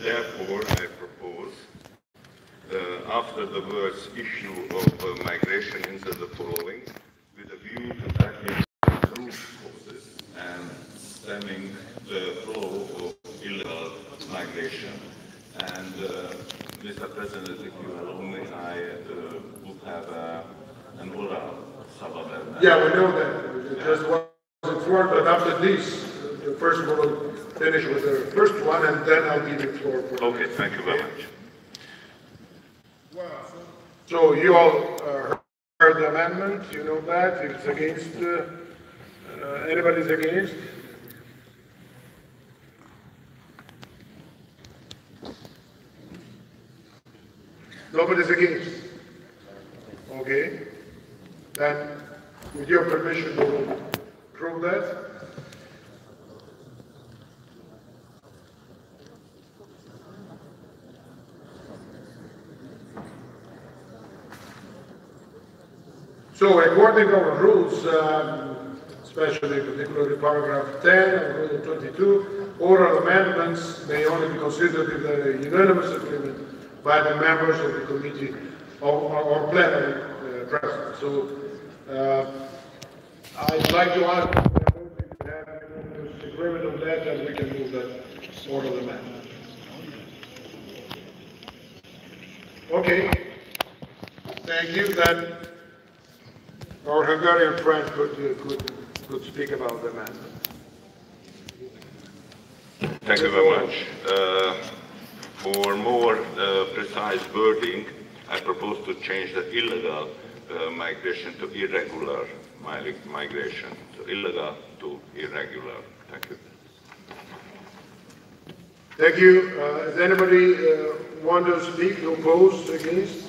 Therefore, I propose, after the words issue of migration, insert the following, with a view to tackling the root causes and stemming the flow of illegal migration. And Mr. President, if you allow me, I would have an oral supplement. Yeah, we know that. It just wasn't for, but after this, the first one will finish with the first one, and then I'll give the floor for. Okay, thank you very much. So you all heard the amendment, you know that, it's against, anybody's against? Nobody's against? Okay. Then, with your permission, we'll approve that. So according to our rules, especially particularly paragraph 10 and rule 22, oral amendments may only be considered if there is unanimous agreement by the members of the committee or plenary present. So I'd like to ask if you have unanimous agreement on that, and we can move that oral amendment. Okay. Thank you. Then our Hungarian friend could speak about the amendment. Thank you very much. For more precise wording, I propose to change the illegal migration to irregular migration. So illegal to irregular. Thank you. Thank you. Does anybody want to speak, oppose, against?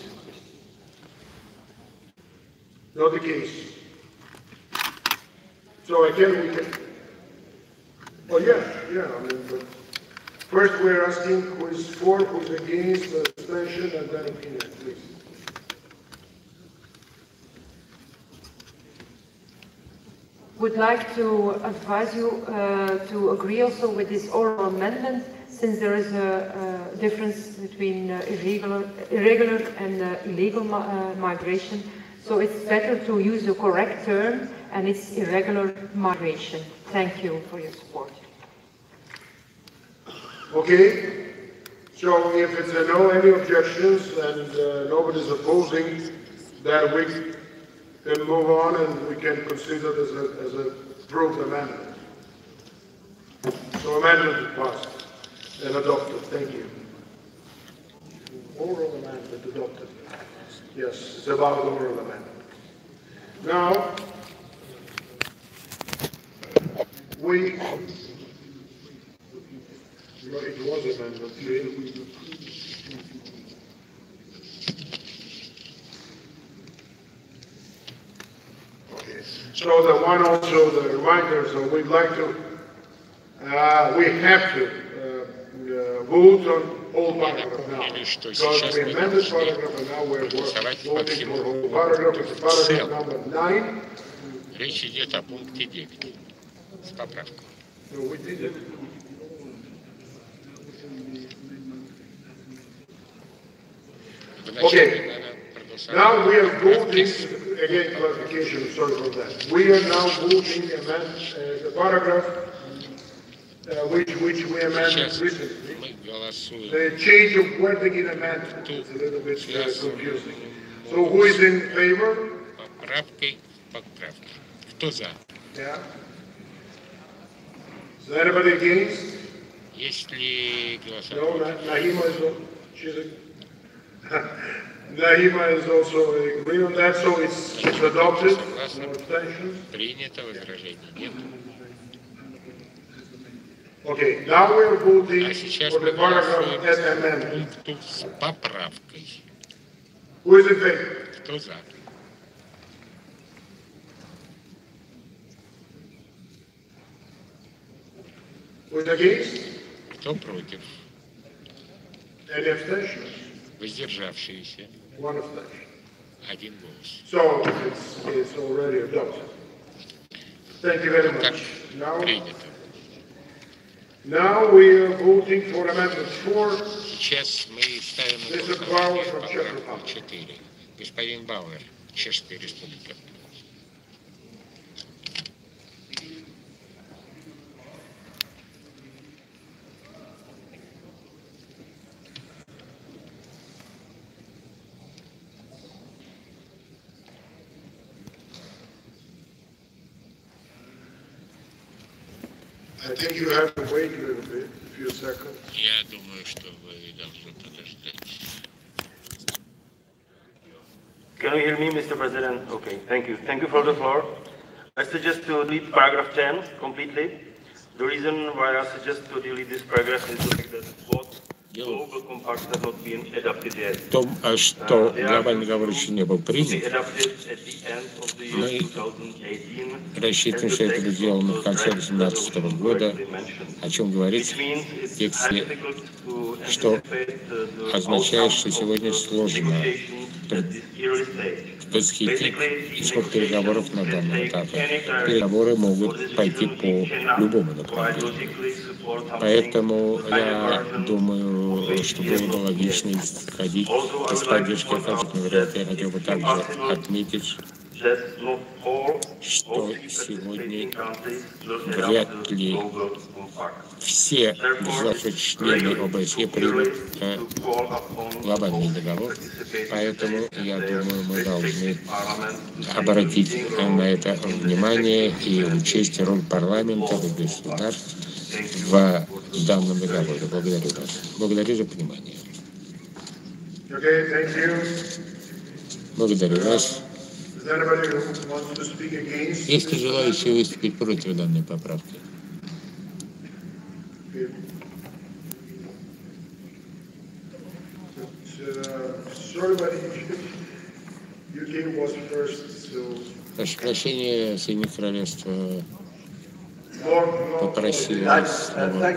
Not the case. So again, we can. Oh yeah. I mean, but first we're asking who is for, who is against, abstention, and then opinion, please. Would like to advise you to agree also with this oral amendment, since there is a difference between irregular and illegal migration. So it's better to use the correct term, and it's irregular migration. Thank you for your support. Okay. So if it's a no, any objections, and nobody's opposing, then we can move on and we can consider this as a approved amendment. So amendment is passed and adopted. Thank you. Oral amendment adopted. Yes, it's about oral amendment. Now, it was amendment 3. Okay, so the one also, the reminder, so we'd like to, we have to vote on whole paragraph now, because we amended paragraph and now we're voting for whole paragraph. It's paragraph number 9. Речь идет о пункте 9 с поправкой. So we did it. Okay, now we are voting, again clarification, sorry for that. We are now voting the paragraph which we amended recently. The change of wording in amendment is a little bit confusing. So who is in favor? Поправкой поправки. Кто за? Yeah. Is anybody against? Есть ли No, голосование? Naima is also agreeing on that, so it's adopted. No abstentions. Принято, возражений нет. Okay, now we're voting А сейчас for мы the paragraph голосуем as по amended. пункту с поправкой. Who is in favor? Кто за? Who is against? Кто против? Any abstentions? Воздержавшиеся. One abstention. Один голос. So it's already adopted. Thank you very Так, much. Now, принято. Now we are voting for Amendment 4. Сейчас мы ставим на Mr. голосование Bauer from Czech поправку Republic. 4. Господин Бауэр, Чешская Республика. I think you have to wait a little bit, a few seconds. Я думаю, что вы должны подождать. Can you hear me, Mr. President? Okay, thank you. Thank you for the floor. I suggest to delete paragraph 10 completely. The reason why I suggest to delete this paragraph is the fact that both global compacts have not been adopted yet. В том, что глобальный договор еще не был принят, мы рассчитываем, что это будет сделано в конце 2018 года, о чем говорится в тексте, что означает, что сегодня сложно восхитить исход переговоров на данном этапе. Переговоры могут пойти по любому направлению. Поэтому я думаю, что было бы логично исходить из поддержки ATЭTинного варианта. Я хотел бы также отметить, что сегодня вряд ли все государства-члены ОБСЕ примут глобальный договор, поэтому, я думаю, мы должны обратить на это внимание и учесть роль парламента и государств в данном договоре. Благодарю вас. Благодарю за понимание. Благодарю вас. Есть ли желающие выступить против данной поправки? Прошу прощения, Соединенное Королевство попросило слово.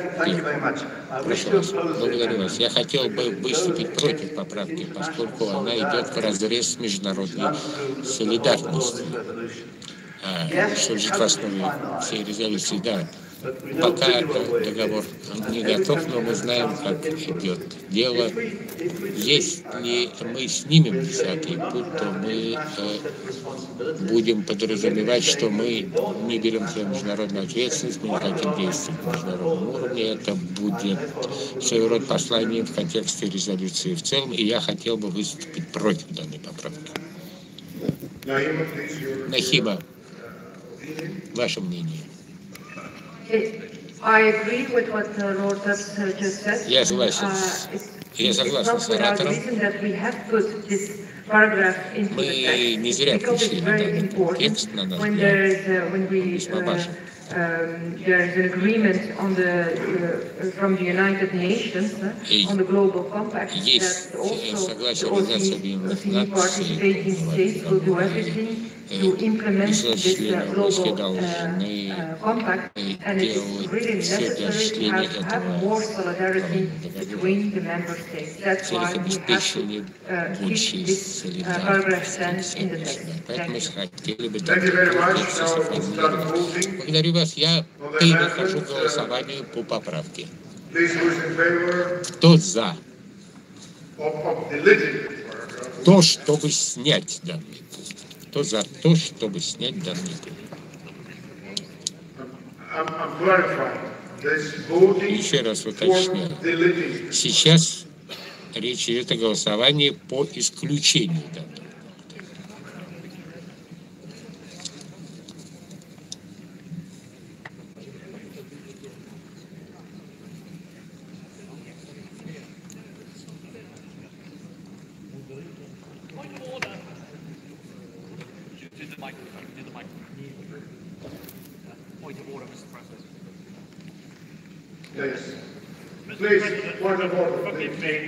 Прошу вас, благодарю вас. Я хотел бы выступить против поправки, поскольку она идет вразрез с международной солидарностью. Что лежит в основе всей резолюции, да. Пока договор не готов, но мы знаем, как идет дело. Если мы снимем 10-й пункт, то мы будем подразумевать, что мы не берем свою международную ответственность, мы не хотим действовать на международном уровне. Это будет своего рода послание в контексте резолюции в целом, и я хотел бы выступить против данной поправки. Нахима, ваше мнение? Я согласен. Я согласен с оратором. Мы не зря включили на данный текст, на наш взгляд, весьма важен. There is an agreement on from the United Nations on the global compact that also the participating states will do everything to implement this global compact, and it is really necessary to have more solidarity between the member states. That's why we have to keep this paragraph 10 in the text. Thank you very much. Now we'll start voting. Благодарю вас. Я перехожу к голосованию по поправке. Кто за то, чтобы снять данный пункт? Кто за то, чтобы снять данный пункт? Еще раз уточняю. Сейчас речь идет о голосовании по исключению данного.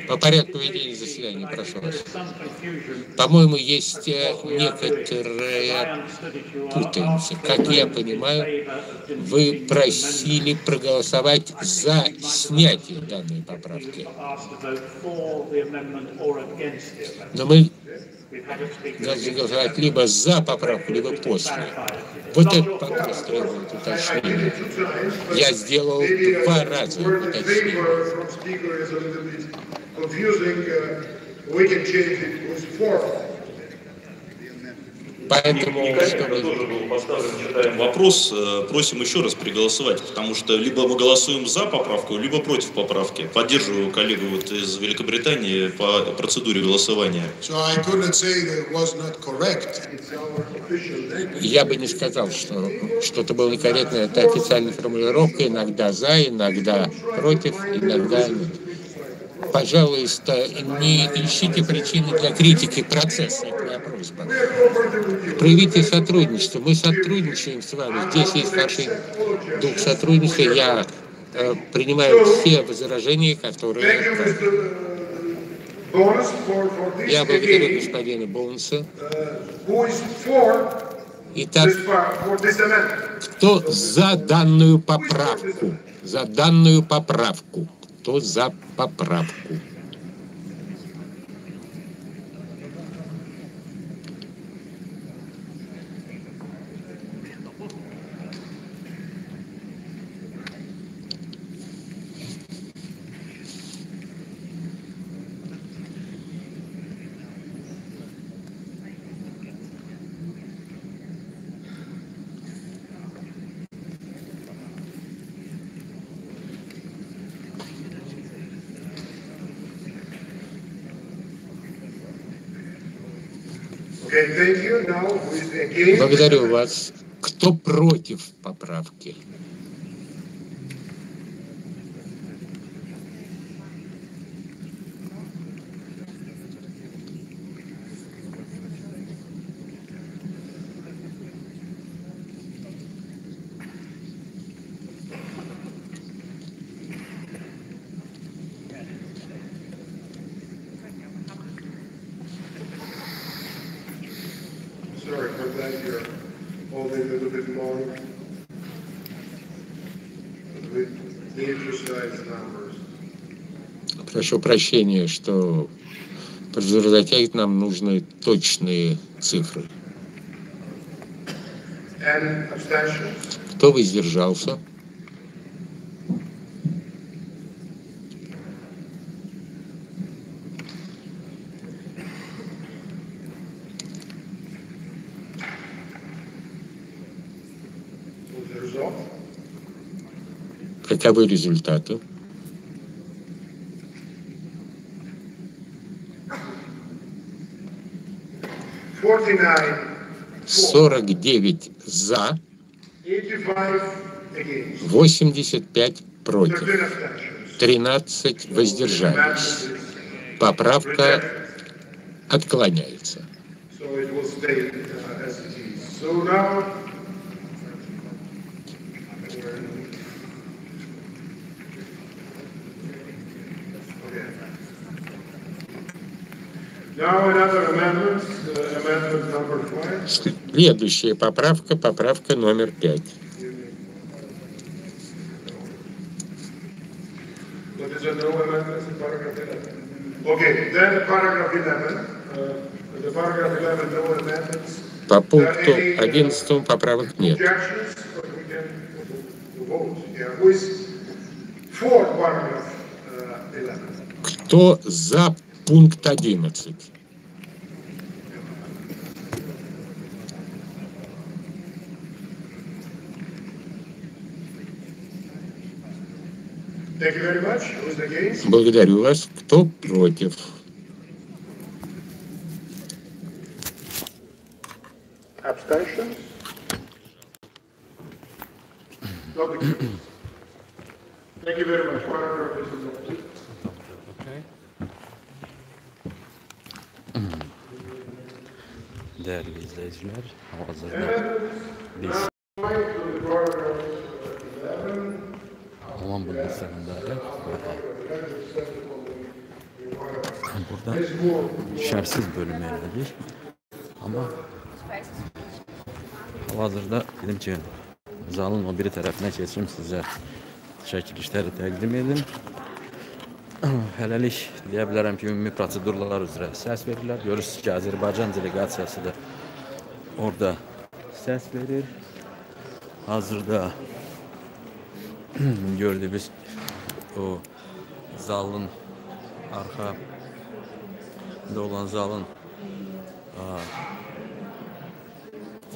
По порядку ведения заседания, прошу вас. По-моему, есть некоторая путаница. Как я понимаю, вы просили проголосовать за снятие данной поправки. Но мы Надо голосовать либо за поправку, либо после. Вот этот вопрос требует уточнения. Я сделал 2 раза уточнение. Поэтому, Тоже был поставлен, читаем вопрос, просим еще раз переголосовать, потому что либо мы голосуем за поправку, либо против поправки. Поддерживаю коллегу вот из Великобритании по процедуре голосования. Я бы не сказал, что что-то было некорректно. Это официальная формулировка. Иногда за, иногда против, иногда нет. Пожалуйста, не ищите причины для критики процесса, это моя просьба. Проявите сотрудничество. Мы сотрудничаем с вами. Здесь есть наши дух сотрудничества. Я принимаю все возражения, которые... Я благодарю господина Боунса. Итак, кто за данную поправку? За данную поправку. Кто за поправку? Благодарю вас. Кто против поправки? Sorry for that, you're holding a little bit long. We need precise numbers. Прошу прощения, что процедура затягивает, нам нужны точные цифры. Кто воздержался? Каковы результаты? $49 за, 85 против, 13 воздержались. Поправка отклоняется. Следующая поправка, поправка номер 5. По пункту 11 поправок нет. Кто за пункт 11? Благодарю вас. Кто против? Değerli izleyiciler, hazırda biz Alman bölgesinde burada şerhsiz bölümü elədik. Ama hazırda dedim ki zalın o biri tərəfinə keçim sizə çəkilişləri təqdim edin. hələlik deyə bilərəm ki, ümumi prosedurlar üzrə səs verirlər. Görürsünüz ki, Azərbaycan delegasiyası da orada səs verir. Hazırda gördüyünüz o zalın arxada olan zalın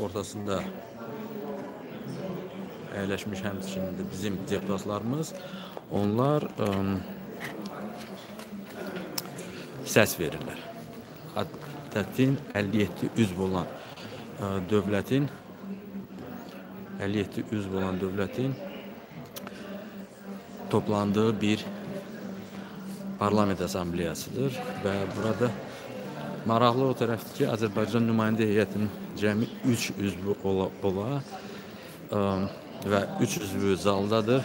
ortasında əyləşmiş həmçinin də bizim deputatlarımız, onlar səs verirlər. ATƏTin 57 üzv olan dövlətin toplandığı bir parlament assambleyasıdır və burada maraqlı o tərəfdir ki, Azərbaycan nümayəndə heyətinin cəmi 3 üzvü ola və 3 üzvü zaldadır.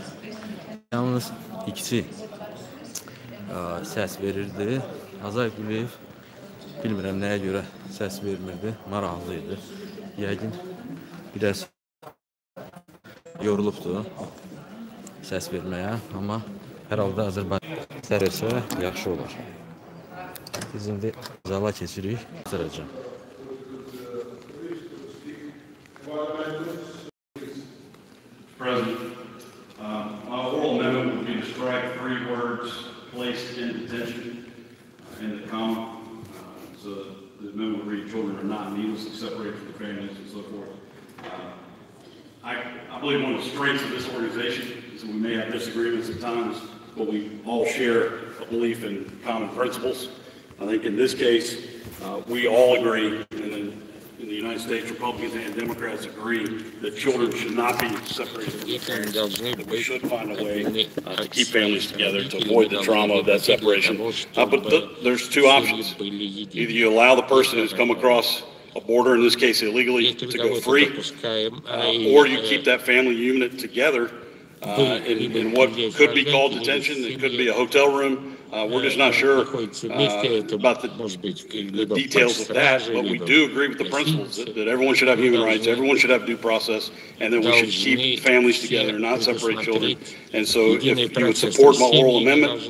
Yalnız ikisi səs verirdi. Azay Güleyev bilmirəm nəyə görə səs vermirdi, maraqlıydı. Yəqin biraz yorulubdu səs verməyə, amma hər halda Azərbaycan sərəsə yaxşı olar. Biz indi zala keçirik, sıracam. President, my oral amendment would be to strike 3 words, placed in detention, in the comma. So the amendment would read, children are not needlessly separated from their families and so forth. I believe one of the strengths of this organization is that we may have disagreements at times, but we all share a belief in common principles. I think in this case, we all agree, and in the United States, Republicans and Democrats agree that children should not be separated from their parents, that we should find a way to keep families together, to avoid the trauma of that separation. But there's 2 options. Either you allow the person who's come across a border, in this case illegally, to go free, or you keep that family unit together in what could be called detention. It could be a hotel room. We're just not sure about the details of that, but we do agree with the principles that everyone should have human rights, everyone should have due process, and that we should keep families together, not separate children. And so if you would support my oral amendment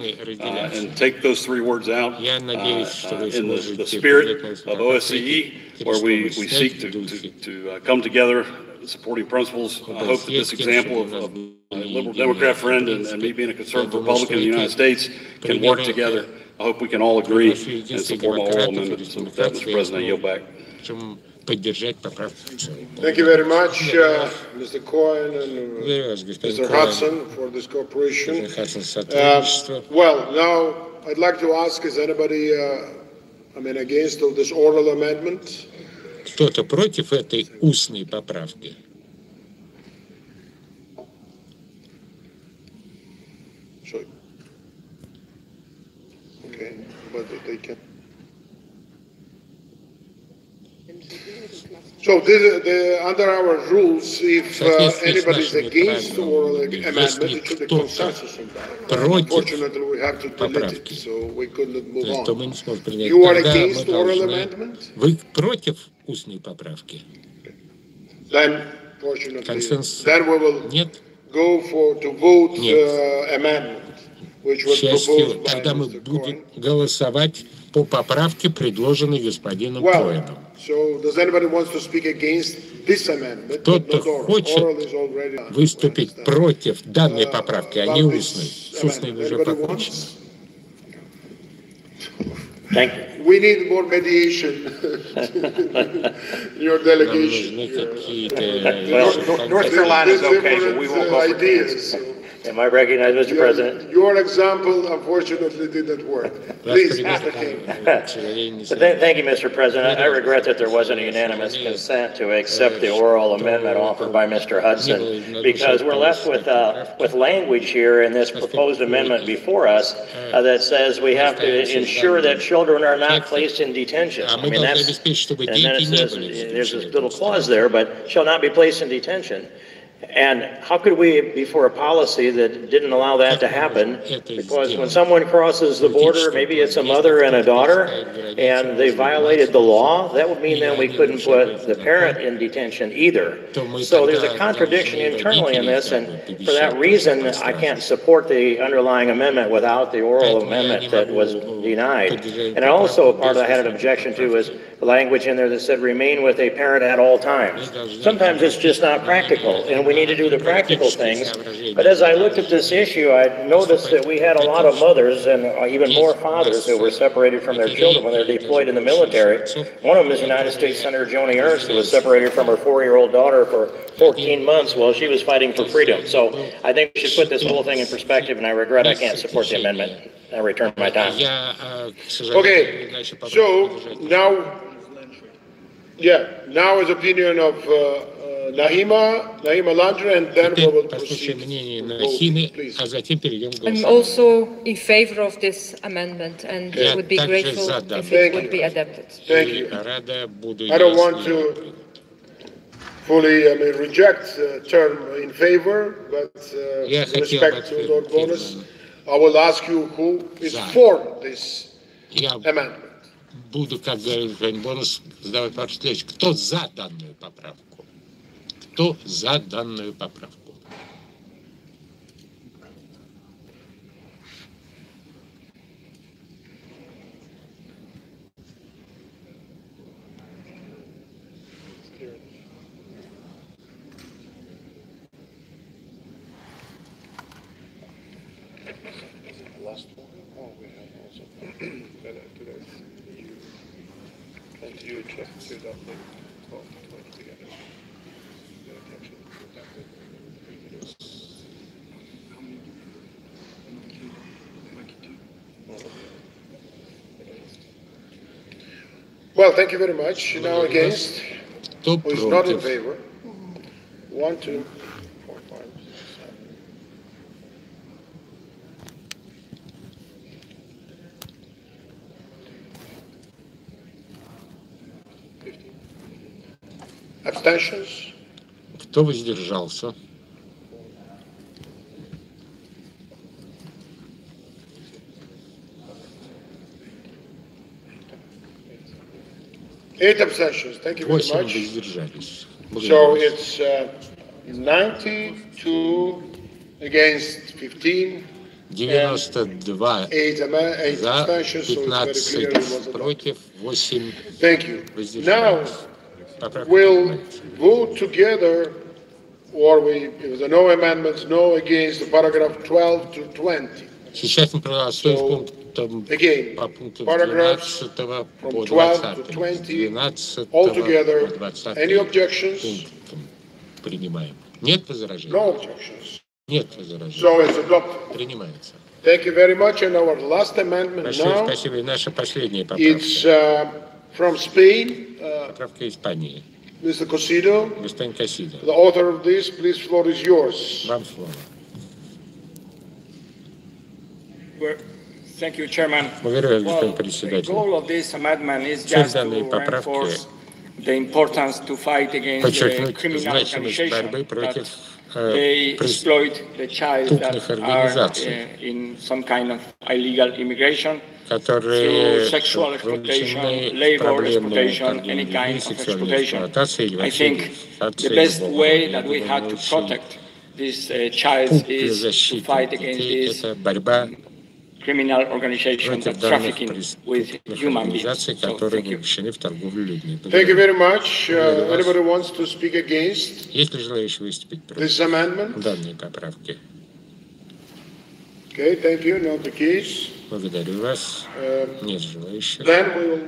and take those 3 words out in the spirit of OSCE, where we seek to come together supporting principles. I hope that this example of a liberal Democrat friend and me being a conservative Republican in the United States can work together. I hope we can all agree and support my oral amendment. So with that, Mr. President, I yield back. Thank you very much, Mr. Cohen and Mr. Hudson for this cooperation. Well, now I'd like to ask, is anybody, against this oral amendment? Кто-то против этой устной поправки? Okay, but they can. So under our rules, if anybody is against the oral amendment, it should be consensus on that. Unfortunately, we have to delete it, so we couldn't move on. You are against oral amendment? Вы против устной поправки? Then, fortunately, then we will go to vote amendment, which was proposed by тогда мы Mr. будем Cohen. голосовать по поправке, предложенной господином Коэном. So does anybody want to speak against this amendment? Кто-то хочет выступить против данной поправки, а не устной. С устной уже покончено. We need more mediation. Your delegation. North Carolina is okay, but we won't go for Kansas. Am I recognized, Mr. President? Your example, unfortunately, didn't work. Please, Mr. King. Thank you, Mr. President. I regret that there wasn't a unanimous consent to accept the oral amendment offered by Mr. Hudson, because we're left with language here in this proposed amendment before us that says we have to ensure that children are not placed in detention. I mean, that's, and then it says, there's this little clause there, but shall not be placed in detention. And how could we be for a policy that didn't allow that to happen? Because when someone crosses the border, maybe it's a mother and a daughter, and they violated the law, that would mean then we couldn't put the parent in detention either. So there's a contradiction internally in this, and for that reason, I can't support the underlying amendment without the oral amendment that was denied. And also, part I had an objection to is the language in there that said remain with a parent at all times. Sometimes it's just not practical, and we need to do the practical things. But as I looked at this issue, I noticed that we had a lot of mothers and even more fathers who were separated from their children when they're deployed in the military. One of them is United States Senator Joni Ernst, who was separated from her 4-year-old daughter for 14 months while she was fighting for freedom. So I think we should put this whole thing in perspective, and I regret I can't support the amendment. I return my time. Okay, so now is opinion of Nahima Landra, and then we will proceed. I'm also in favor of this amendment, and would be grateful if it would be adopted. Thank you. I don't want to fully reject the term in favor, but with respect to Lord Bonus, I will ask you who is for this amendment. Буду, как говорит господин Бонус, задавать вопрос следующий. Кто за данную поправку? Кто за данную поправку? Well, thank you very much. Now against, who is not in favor? 1, 2, 4, 5, 6, 7. Abstentions? Кто воздержался? Eight abstentions. Thank you very much. 8 воздержались. So it's 92 against 15. 92 за, 15 против, 8 воздержались. Now we'll vote together, or if there are no amendments, no against the paragraph 12 to 20. Сейчас мы проголосуем Again, по пункту paragraphs 12 from по 12 to 20. 20, 12 all together. по 20 Any objections? пунктам принимаем. Нет возражений? No objections. Нет возражений. So it's adopted. Принимается. Thank you very much. And our last amendment Большое now, спасибо. И наша последняя поправка. it's from Spain. Поправка Испании. Mr. Cosido, Господин Кассидо. the author of this, please, floor is yours. Вам слово. Thank you, Chairman. Благодарю, господин The председатель. goal of this amendment is Цель just to данной поправки reinforce the importance to fight against the подчеркнуть criminal значимость борьбы organizations против that they exploit the child преступных that are организаций, in some kind of illegal immigration которые through sexual exploitation, вовлечены в labor проблемную exploitation, any торговлю kind людьми, of сексуальную exploitation. эксплуатацию или I вообще think the эксплуатацию best любого way рода, that we have to любого насилия. protect these child Путь для is to защиты fight against детей – this это борьба criminal organization против that данных trafficking with преступных human beings. организаций, So, которые thank you. вовлечены в торговлю людьми. Thank you very much. Anybody wants to speak against Есть ли желающие выступить против this amendment? данной поправки? Okay, thank you. Not the case. Благодарю вас. Нет желающих. Then we will.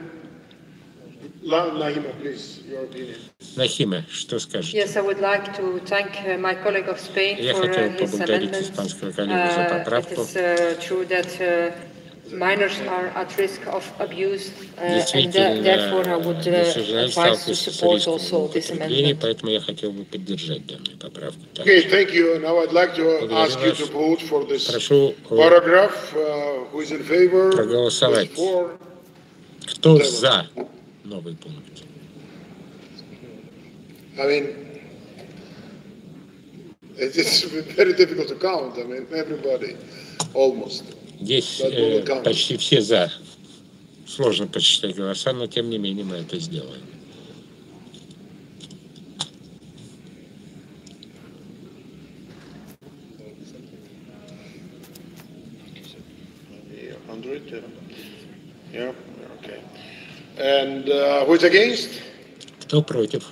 Nahima, please, your opinion. Нахима, что скажете? Yes, I would like to thank my colleague of Spain Я for хотел his поблагодарить amendment. испанского коллегу за It поправку. is true that minors are at risk of abuse, and therefore I would advise to support also this amendment. Поэтому я хотел бы поддержать данную поправку. Okay, thank you. Now I'd like to ask you to vote for this paragraph. Who is in favor? Проголосовать. For? Кто за новый пункт? I mean, It's very difficult to count. I mean, everybody, almost. Здесь But we will count. почти все за. Сложно подсчитать голоса, но тем не менее мы это сделаем. Yeah, okay. And who is against? Кто против?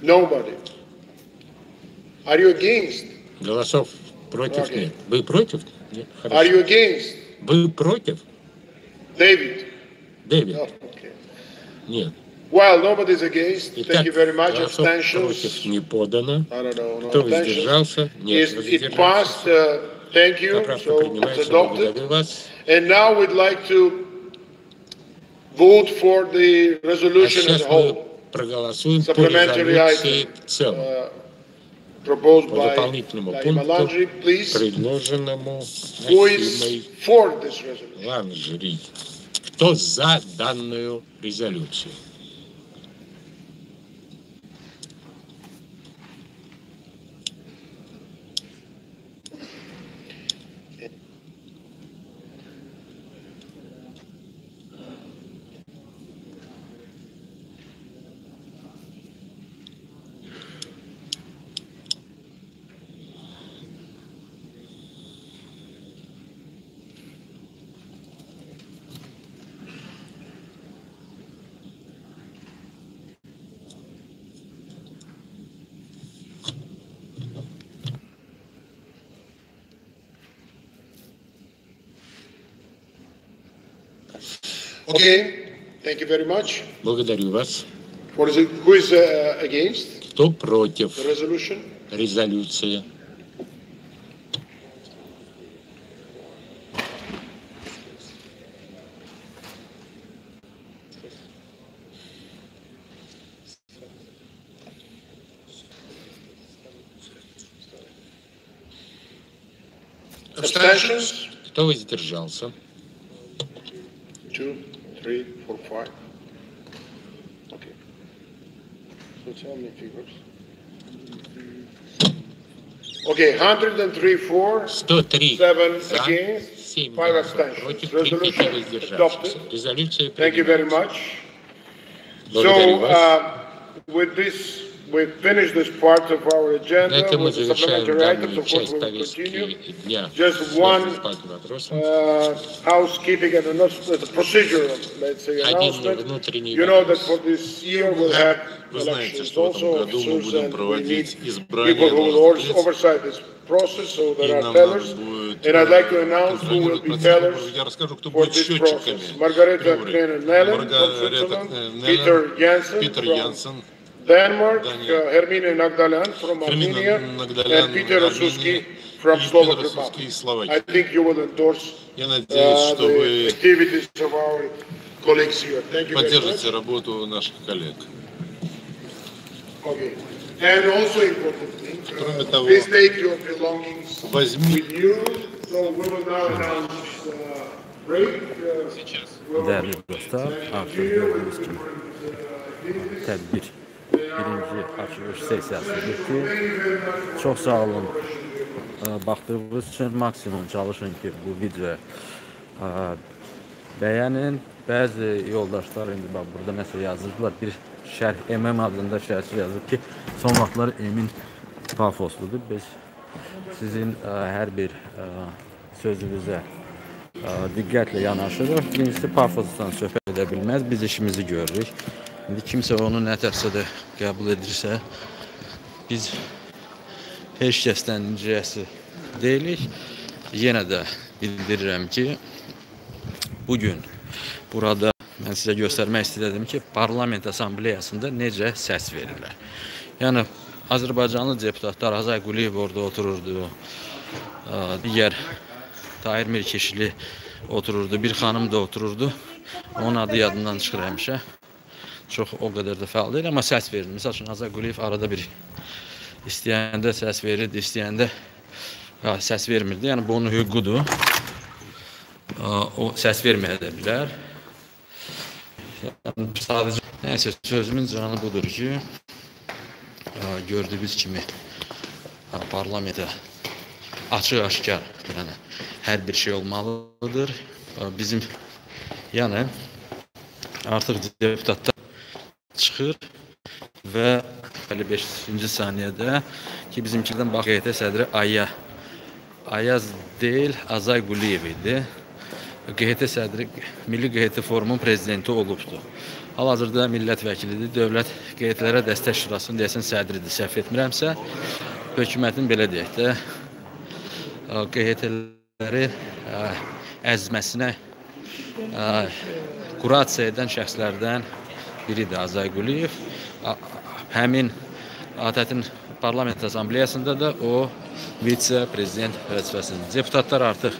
Nobody. Are you against? Голосов против Okay. нет. Вы против? Нет. Are Хорошо. you against? Вы против? David? Дэвид? No, okay. Нет. Well, nobody's against. Итак, Thank you very much. голосов против Abstentions? не подано. I don't know. No Кто abstentions. воздержался? Нет, It passed. воздержался. Thank you. Поправка So it's принимается. adopted. Благодарю вас. And now we'd like to vote for the А resolution as сейчас a мы whole, проголосуем по supplementary резолюции item в целом. Proposed По by дополнительному Naima пункту, Landry. Please, предложенному who is Наимой for this resolution? Ланжери. Кто за данную резолюцию? Okay, thank you very much. Благодарю вас. Who is against Кто против the resolution? резолюции? Abstentions? Кто воздержался? 2, 3, 4, 5. Okay. So tell me figures. Okay, 103 for, 103 7 за, against, 7 5 голосов abstentions. против, 3 Resolution воздержавшихся. adopted. Резолюция Thank you very принимается. much. Благодарю So, вас. with this, we finish this part of our На agenda этом мы with the завершаем supplementary items. данную Of course, часть we will повестки continue. дня, Just связанную one с пятым вопросом. Housekeeping and the procedure, let's say, Один announcement. внутренний You know that вопрос. for this year we'll have Вы знаете, elections что в этом also, году мы officers, будем and we need проводить people избрание who will должностных лиц. oversight this process, so И there are нам надо tellers. будет And I'd like to announce who will контролировать be процедуру. tellers Я расскажу, кто for будет this счетчиками. process. Margareta Юрий. Krenn-Nellen from Маргарета Switzerland, Peter Janssen Питер from Янсен, Denmark, Daniel. Hermine Nagdalan from Armenia, Nagdalan, and Peter Armenia, Osuski from и Slovak Петр Осовский из Republic. I Словакии. think you will endorse Я надеюсь, что the вы activities of our colleagues here. Thank you very much. поддержите работу наших коллег. Okay. And also importantly, Кроме того, please take your belongings возьми with you. So we will now announce break. Değerli dostlar, artık gördüğünüz kimi tədbir birinci açılış sesiyası bitti. Çox sağ olun baxdığınız üçün. Maksimum çalışın ki bu videoya bəyənin. Bəzi yoldaşlar indi bax burada nəsə yazırdılar. Bir şərh MM adında şərhçi yazıb ki, son vaxtlar Emin pafosludur. Biz sizin hər bir sözünüzə diqqətlə yanaşırıq. Birincisi pafosdan söhbət edə bilməz. Biz işimizi görürük. İndi kimsə onu nə tərsə də qəbul edirsə, biz heç kəsdən incəyəsi deyilik. Yenə də bildirirəm ki, bugün burada mən sizə göstərmək istədim ki, Parlament Assambleyasında necə səs verirlər. Yəni, Azərbaycanlı deputatlar Azay Quliyev orada otururdu, digər Tahir Mirkeşli otururdu, bir xanım da otururdu. Onun adı yadından çıxır həmişə. Çox o qədər də fəal deyil, amma səs verir. Misal üçün, Azay Quliyev arada bir istəyəndə səs verirdi, istəyəndə səs vermirdi. Yəni, bu onun hüququdur. O səs verməyə də bilər. Yəni, sadəcə, nəysə, sözümün canı budur ki, gördüyünüz kimi parlamentə açıq-aşkar yəni hər bir şey olmalıdır. Bizim yəni artıq deputatlar çıxır və 55-ci saniyədə ki bizimkilərdən bax QT sədri Ayaz deyil, Azay Quliyev idi. QT sədri Milli QT Forumun prezidenti olubdu. Hal-hazırda millət vəkilidir, dövlət QT-lərə dəstək şurasının deyəsən sədridir, səhv etmirəmsə. Hökumətin belə deyək də QT-ləri əzməsinə kurasiya edən şəxslərdən biridir Azay Quliyev. Həmin ATƏTin Parlament Assambleyasında da o vitse-prezident vəzifəsidir. Deputatlar artıq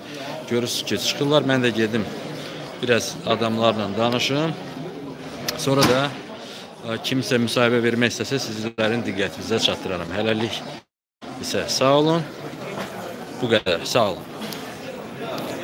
görürsünüz ki, çıxırlar. Mən də gedim biraz adamlarla danışım. Sonra da kimsə müsahibə vermək istəsə sizlərin diqqətinizə çatdıraram. Hələlik isə sağ olun. Bu qədər. Sağ olun.